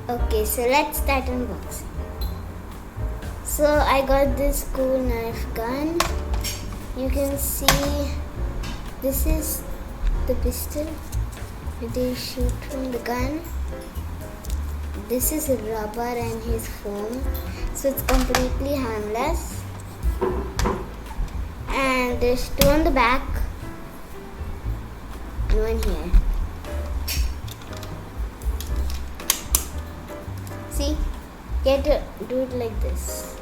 Okay, so let's start unboxing. So I got this cool Nerf gun. You can see this is the pistol that they shoot from the gun. This is rubber and his foam, so it's completely harmless. And there's two on the back and one here. See, do it like this.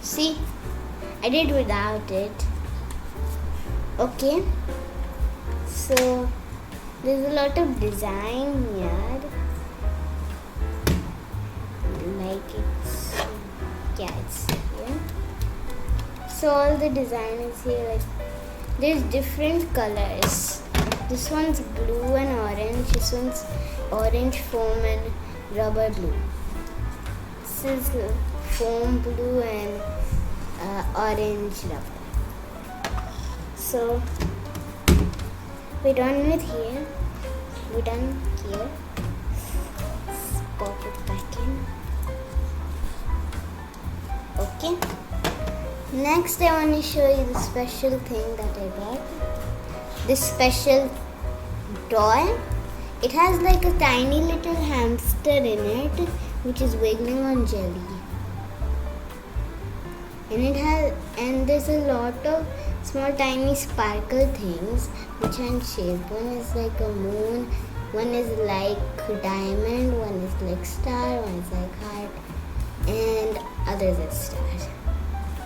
See, I did without it. Okay, so there's a lot of design here. Like it's here. So all the design is here. Like there's different colors. This one's blue and orange. This one's orange foam and rubber blue. This is foam blue and orange rubber. So we're done with here. We're done here. Let's pop it back in. Okay. Next, I want to show you the special thing that I got. This special toy. It has like a tiny little hamster in it, which is wiggling on jelly. And there's a lot of small tiny sparkle things which are in shape. One is like a moon, one is like a diamond, one is like star, one is like heart, and others are stars.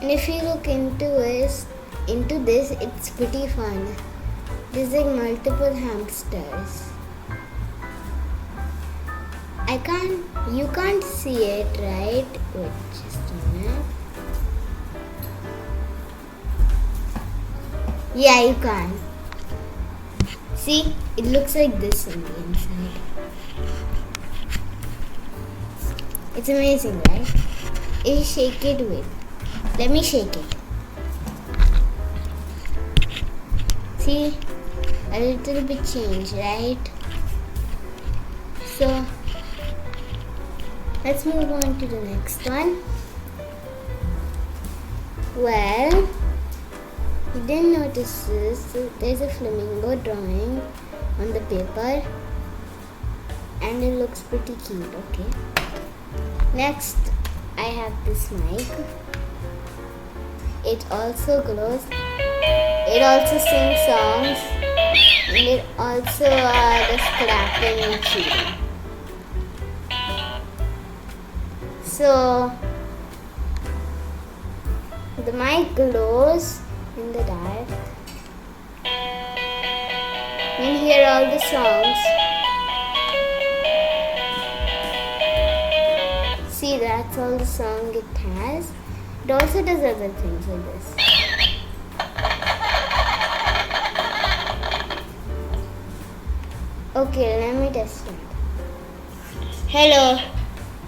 And if you look into this, it's pretty fun. There's like multiple hamsters. You can't see it, right? Wait, just a minute. Yeah, you can. See, it looks like this on the inside. It's amazing, right? If you shake it, wait. Let me shake it. See, a little bit change, right? So, let's move on to the next one. Well, you didn't notice this. There's a flamingo drawing on the paper and it looks pretty cute, okay? Next, I have this mic. It also glows. It also sings songs. And it also does clapping and cheering. So, the mic glows in the dark. You can hear all the songs. See, that's all the song it has. It also does other things like this. Okay, let me test it. Hello,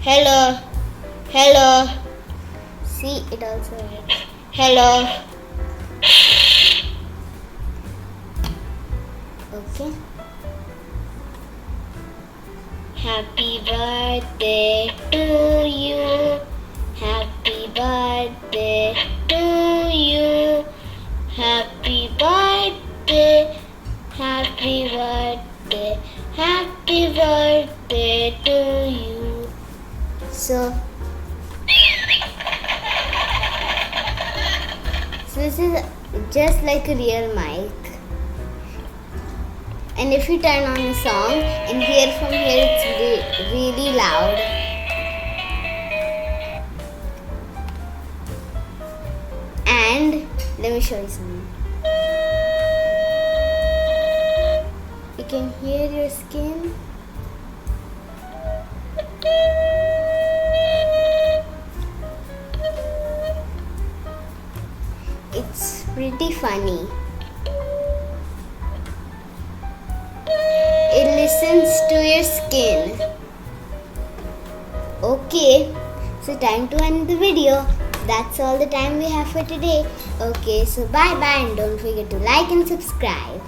hello, hello. See, it also works. Hello. Okay. Happy birthday to you. Happy birthday to you. Happy birthday. Happy birthday. Happy birthday to you. So this is just like a real mic. And if you turn on a song and hear from here, it's really loud. And let me show you something. You can hear your skin. It's pretty funny. It listens to your skin. Okay, so time to end the video. That's all the time we have for today. Okay, so bye bye and don't forget to like and subscribe.